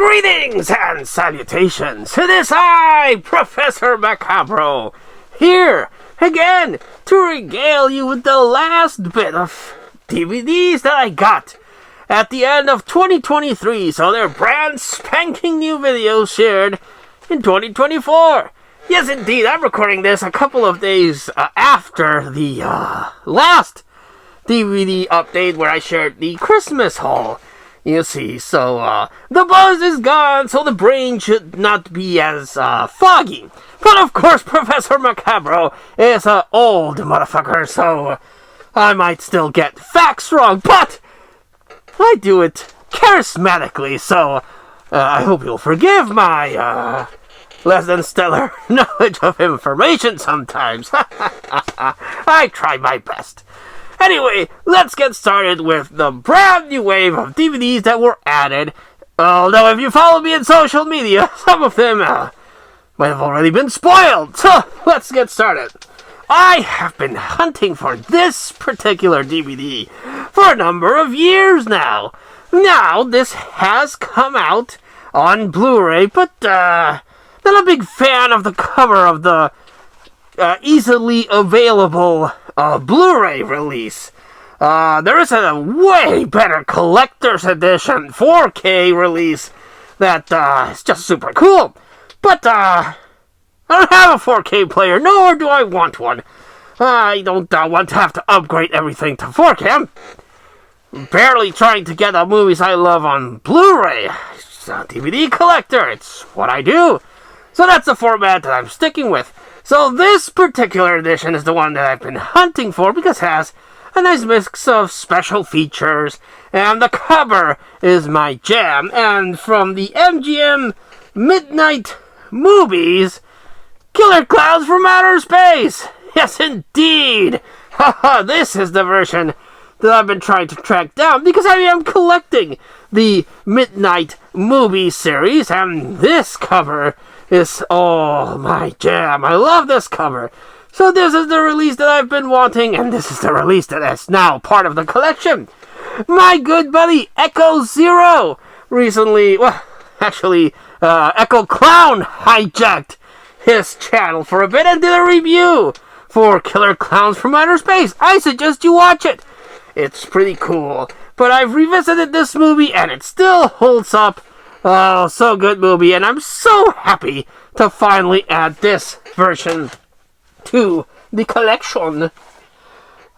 Greetings and salutations. It is I, Professor Macabro, here again to regale you with the last bit of DVDs that I got at the end of 2023. So they're brand spanking new videos shared in 2024. Yes, indeed, I'm recording this a couple of days after the last DVD update where I shared the Christmas haul. You see, so, the buzz is gone, so the brain should not be as, foggy. But of course, Professor Macabro is an old motherfucker, so I might still get facts wrong, but I do it charismatically, so I hope you'll forgive my, less than stellar knowledge of information sometimes. I try my best. Anyway, let's get started with the brand new wave of DVDs that were added. Although if you follow me on social media, some of them might have already been spoiled. So, let's get started. I have been hunting for this particular DVD for a number of years now. Now, this has come out on Blu-ray, but not a big fan of the cover of the easily available Blu-ray release. There is a way better collector's edition 4K release that is just super cool. But I don't have a 4K player, nor do I want one. I don't want to have to upgrade everything to 4K. I'm barely trying to get the movies I love on Blu-ray. It's a DVD collector. It's what I do. So that's the format that I'm sticking with. So this particular edition is the one that I've been hunting for because it has a nice mix of special features, and the cover is my jam. And from the MGM Midnight Movies, Killer Clowns from Outer Space! Yes, indeed! Haha, this is the version that I've been trying to track down because I am collecting the Midnight Movie series, and this cover is my jam. I love this cover. So this is the release that I've been wanting, and this is the release that is now part of the collection. My good buddy Echo Zero recently, Echo Clown hijacked his channel for a bit and did a review for Killer Clowns from Outer Space. I suggest you watch it. It's pretty cool. But I've revisited this movie and it still holds up. Oh, so good movie, and I'm so happy to finally add this version to the collection.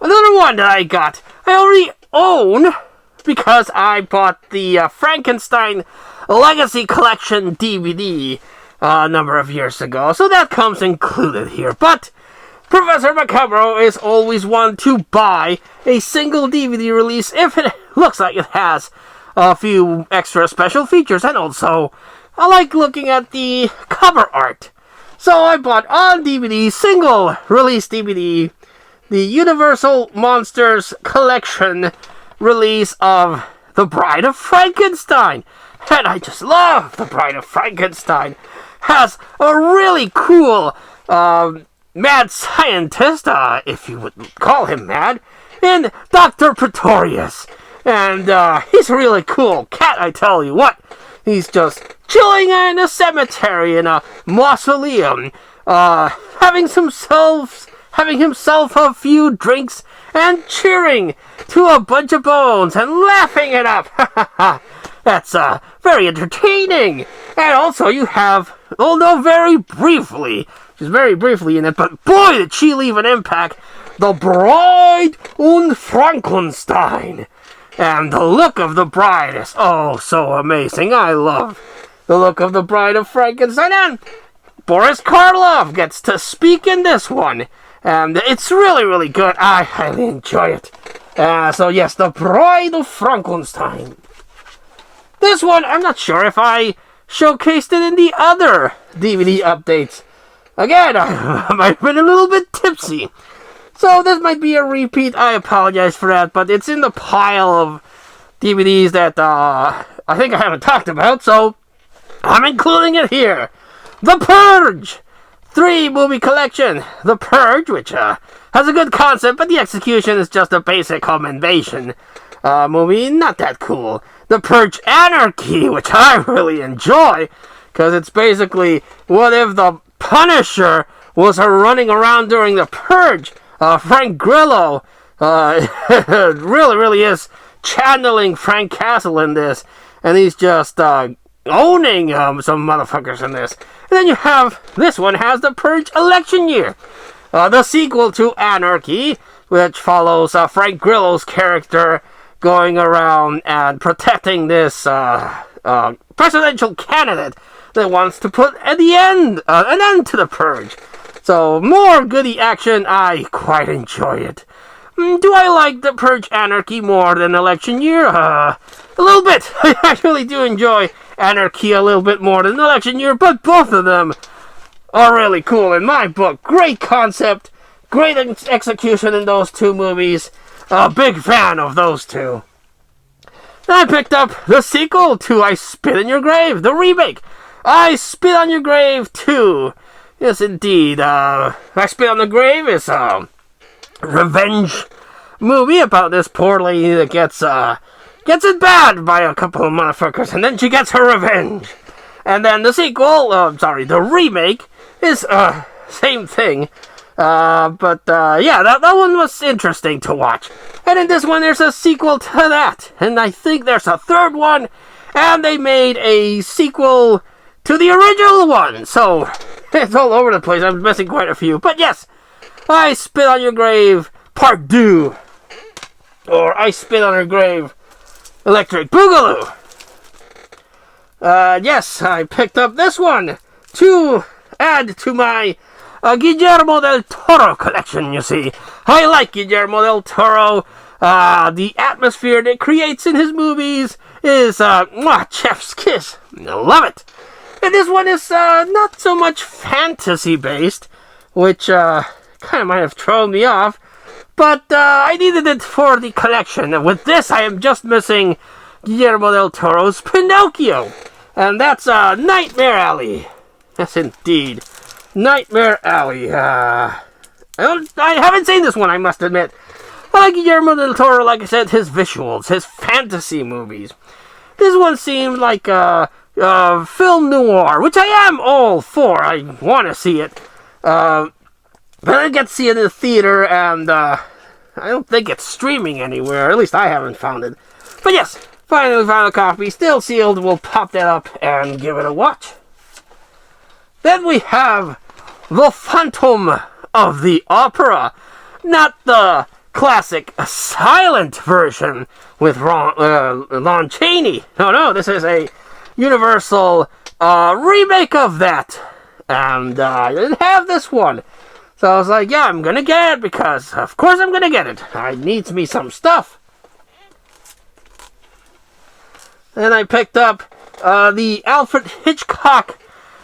Another one that I got, I already own because I bought the Frankenstein Legacy Collection DVD a number of years ago, so that comes included here. But Professor Macabro is always one to buy a single DVD release if it looks like it has a few extra special features, and also I like looking at the cover art. So I bought on DVD, single release DVD, the Universal Monsters Collection release of The Bride of Frankenstein. And I just love The Bride of Frankenstein. Has a really cool mad scientist, if you would call him mad, in Dr. Pretorius. And he's a really cool cat, I tell you what. He's just chilling in a cemetery in a mausoleum, having himself a few drinks and cheering to a bunch of bones and laughing it up. That's very entertaining. And also you have, although very briefly, she's very briefly in it, but boy did she leave an impact, The Bride und Frankenstein. And the look of the bride is so amazing. I love the look of the Bride of Frankenstein. And Boris Karloff gets to speak in this one. And it's really, really good. I highly enjoy it. So yes, The Bride of Frankenstein. This one, I'm not sure if I showcased it in the other DVD updates. Again, I might have been a little bit tipsy. So this might be a repeat. I apologize for that, but it's in the pile of DVDs that I think I haven't talked about, so I'm including it here. The Purge! 3-movie collection. The Purge, which has a good concept, but the execution is just a basic home invasion movie. Not that cool. The Purge Anarchy, which I really enjoy, because it's basically, what if the Punisher was running around during the Purge? Frank Grillo really is channeling Frank Castle in this, and he's just owning some motherfuckers in this. And then you have, this one has The Purge Election Year, the sequel to Anarchy, which follows Frank Grillo's character going around and protecting this presidential candidate that wants to put an end to the Purge. So, more goody action. I quite enjoy it. Do I like The Purge Anarchy more than Election Year? A little bit. I actually do enjoy Anarchy a little bit more than Election Year, but both of them are really cool in my book. Great concept, great execution in those two movies. A big fan of those two. Then I picked up the sequel to I Spit on Your Grave, the remake. I Spit on Your Grave 2. Yes, indeed. I Spit on the Grave is a revenge movie about this poor lady that gets it bad by a couple of motherfuckers, and then she gets her revenge. And then the sequel, the remake, is same thing. But that one was interesting to watch. And in this one, there's a sequel to that. And I think there's a third one. And they made a sequel to the original one. So, it's all over the place. I'm missing quite a few. But yes, I Spit on Your Grave Part 2. Or I Spit on Your Grave Electric Boogaloo. Yes, I picked up this one to add to my Guillermo del Toro collection, you see. I like Guillermo del Toro. The atmosphere that creates in his movies is, chef's kiss. I love it. And this one is, not so much fantasy-based, which, kind of might have thrown me off, but, I needed it for the collection. And with this, I am just missing Guillermo del Toro's Pinocchio. And that's, Nightmare Alley. Yes, indeed. Nightmare Alley. I haven't seen this one, I must admit. I like Guillermo del Toro, like I said, his visuals, his fantasy movies. This one seemed like a film noir, which I am all for. I want to see it. But I didn't get to see it in the theater, and I don't think it's streaming anywhere. At least I haven't found it. But yes, finally found a copy, still sealed. We'll pop that up and give it a watch. Then we have The Phantom of the Opera. Not the classic silent version with Lon Chaney. No, this is a Universal remake of that. And I didn't have this one. So I was like, yeah, I'm gonna get it because, of course I'm gonna get it. I needs me some stuff. Then I picked up the Alfred Hitchcock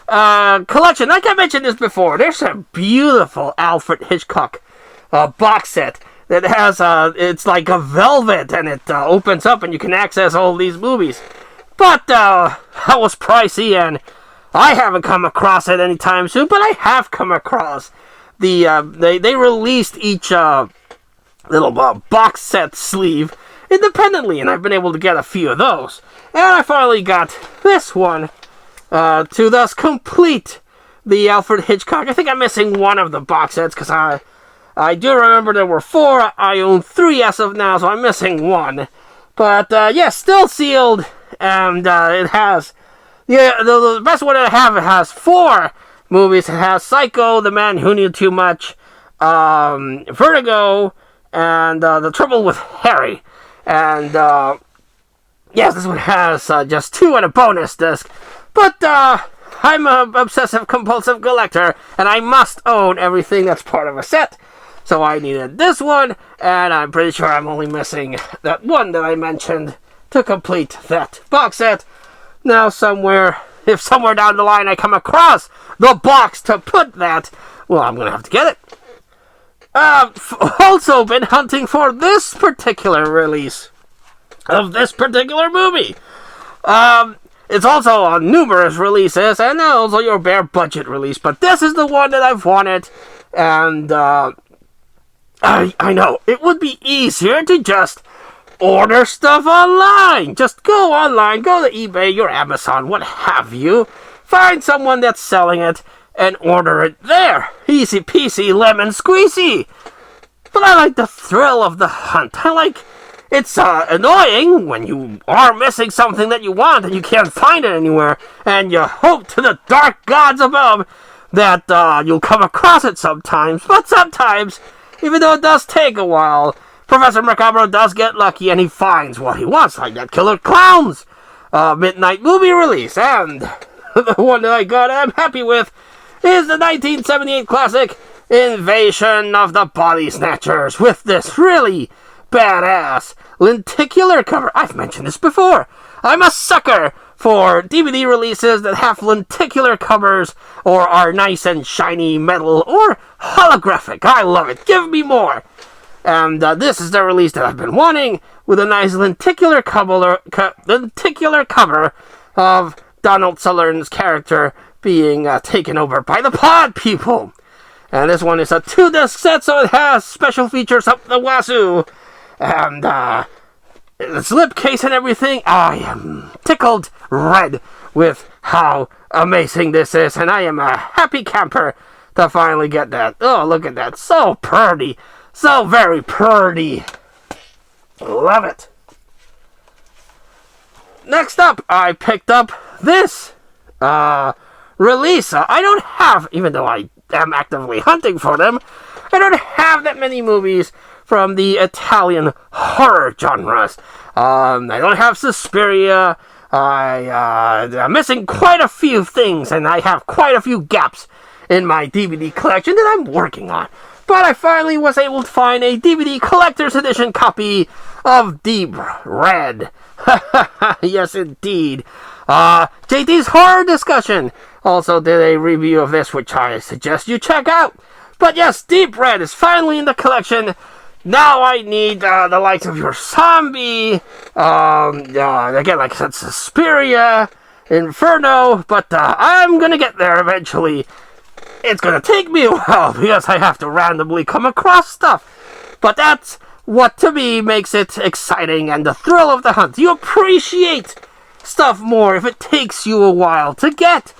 collection. Like I mentioned this before, there's a beautiful Alfred Hitchcock box set that has, it's like a velvet, and it opens up and you can access all these movies. But that was pricey, and I haven't come across it anytime soon, but I have come across the, they released each little box set sleeve independently, and I've been able to get a few of those. And I finally got this one to thus complete the Alfred Hitchcock. I think I'm missing one of the box sets because I do remember there were 4. I own 3 as of now, so I'm missing one. But yes, still sealed, and it has the best one I have. It has 4 movies. It has Psycho, The Man Who Knew Too Much, Vertigo, and The Trouble with Harry. And yes, this one has just 2 and a bonus disc. But I'm an obsessive compulsive collector, and I must own everything that's part of a set. So I needed this one, and I'm pretty sure I'm only missing that one that I mentioned to complete that box set. Now if somewhere down the line I come across the box to put that, well, I'm going to have to get it. Also been hunting for this particular release of this particular movie. It's also on numerous releases, and also your bare budget release, but this is the one that I've wanted, and I know, it would be easier to just order stuff online. Just go online, go to eBay, your Amazon, what have you. Find someone that's selling it and order it there. Easy peasy, lemon squeezy. But I like the thrill of the hunt. It's annoying when you are missing something that you want and you can't find it anywhere, and you hope to the dark gods above that you'll come across it sometimes. But sometimes, even though it does take a while, Professor Macabro does get lucky and he finds what he wants, like that Killer Clowns midnight movie release. And the one that I got I'm happy with is the 1978 classic Invasion of the Body Snatchers, with this really badass lenticular cover. I've mentioned this before. I'm a sucker for DVD releases that have lenticular covers or are nice and shiny metal or holographic. I love it. Give me more. And this is the release that I've been wanting, with a nice lenticular cover of Donald Sutherland's character being taken over by the Pod People. And this one is a 2-disc set, so it has special features up the wazoo. And the slipcase and everything, I am tickled red with how amazing this is. And I am a happy camper to finally get that. Oh, look at that. So pretty. So very pretty. Love it. Next up, I picked up this release. I don't have, even though I am actively hunting for them, I don't have that many movies from the Italian horror genres. I don't have Suspiria. I'm missing quite a few things, and I have quite a few gaps in my DVD collection that I'm working on. But I finally was able to find a DVD collector's edition copy of Deep Red. Yes, indeed. JT's Horror Discussion also did a review of this, which I suggest you check out. But yes, Deep Red is finally in the collection. Now I need the likes of your Zombie, again, like I said, Suspiria, Inferno, but I'm gonna get there eventually. It's gonna take me a while because I have to randomly come across stuff. But that's what, to me, makes it exciting and the thrill of the hunt. You appreciate stuff more if it takes you a while to get.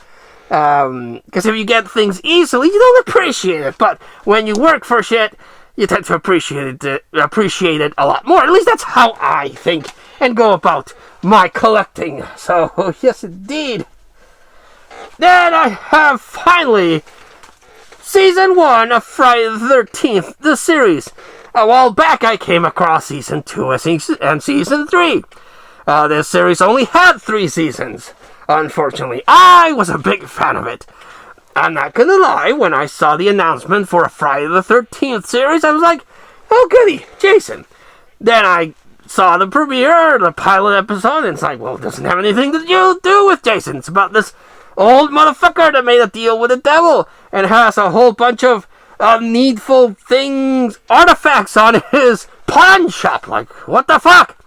Because if you get things easily, you don't appreciate it. But when you work for shit, you tend to appreciate it a lot more. At least that's how I think and go about my collecting. So, yes, indeed. Then I have finally Season 1 of Friday the 13th, the series. A while back I came across Season 2 and Season 3. This series only had 3 seasons. Unfortunately, I was a big fan of it. I'm not gonna lie, when I saw the announcement for a Friday the 13th series, I was like, oh goody, Jason. Then I saw the premiere, the pilot episode, and it's like, well, it doesn't have anything to do with Jason. It's about this old motherfucker that made a deal with the devil and has a whole bunch of needful things, artifacts on his pawn shop. Like, what the fuck?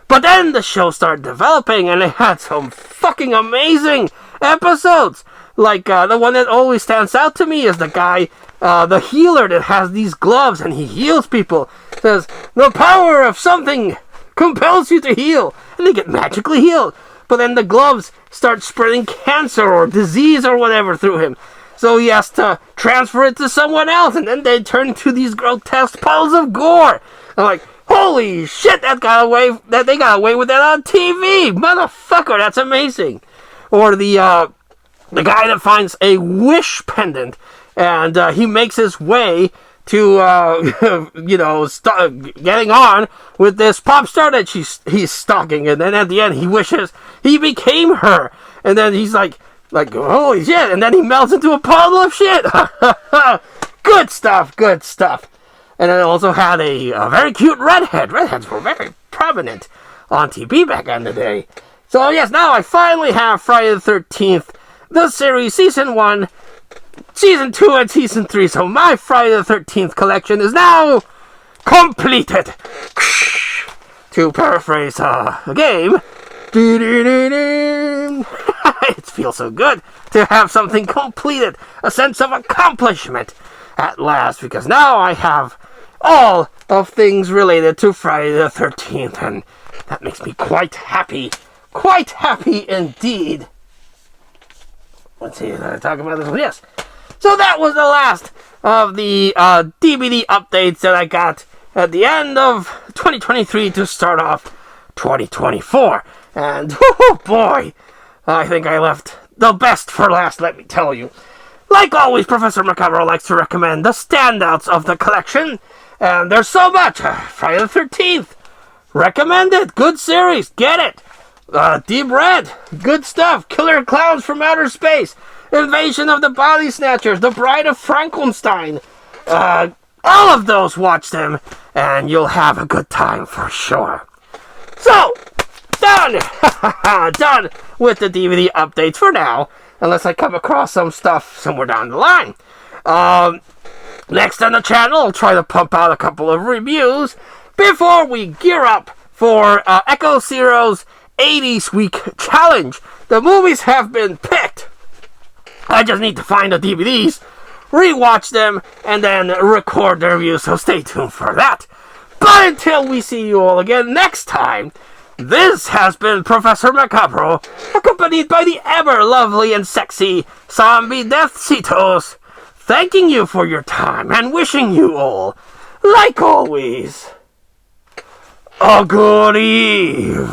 But then the show started developing and it had some fucking amazing episodes. Like, the one that always stands out to me is the guy, the healer that has these gloves and he heals people. Says, the power of something compels you to heal. And they get magically healed. But then the gloves start spreading cancer or disease or whatever through him. So he has to transfer it to someone else. And then they turn into these grotesque piles of gore. I'm like, holy shit, they got away with that on TV. Motherfucker, that's amazing. Or the guy that finds a wish pendant and he makes his way to, getting on with this pop star that he's stalking. And then at the end, he wishes he became her. And then he's like, holy shit. And then he melts into a puddle of shit. Good stuff, good stuff. And then it also had a very cute redhead. Redheads were very prominent on TV back in the day. So yes, now I finally have Friday the 13th, the series, Season 1, Season 2, and Season 3. So my Friday the 13th collection is now completed. To paraphrase a game. It feels so good to have something completed. A sense of accomplishment at last. Because now I have all of things related to Friday the 13th, and that makes me quite happy. Quite happy indeed. Let's see, did I talk about this one? Yes. So that was the last of the DVD updates that I got at the end of 2023 to start off 2024. And, oh boy, I think I left the best for last, let me tell you. Like always, Professor Macabre likes to recommend the standouts of the collection. And there's so much. Friday the 13th. Recommend it. Good series. Get it. Deep Red. Good stuff. Killer Clowns from Outer Space. Invasion of the Body Snatchers. The Bride of Frankenstein. All of those, watch them. And you'll have a good time for sure. So, done. Done with the DVD updates for now. Unless I come across some stuff somewhere down the line. Next on the channel, I'll try to pump out a couple of reviews before we gear up for Echo Zero's 80s Week Challenge. The movies have been picked. I just need to find the DVDs, rewatch them, and then record the review, so stay tuned for that. But until we see you all again next time, this has been Professor Macabre, accompanied by the ever-lovely and sexy Zombie Deathcitos, thanking you for your time and wishing you all, like always, a good evening.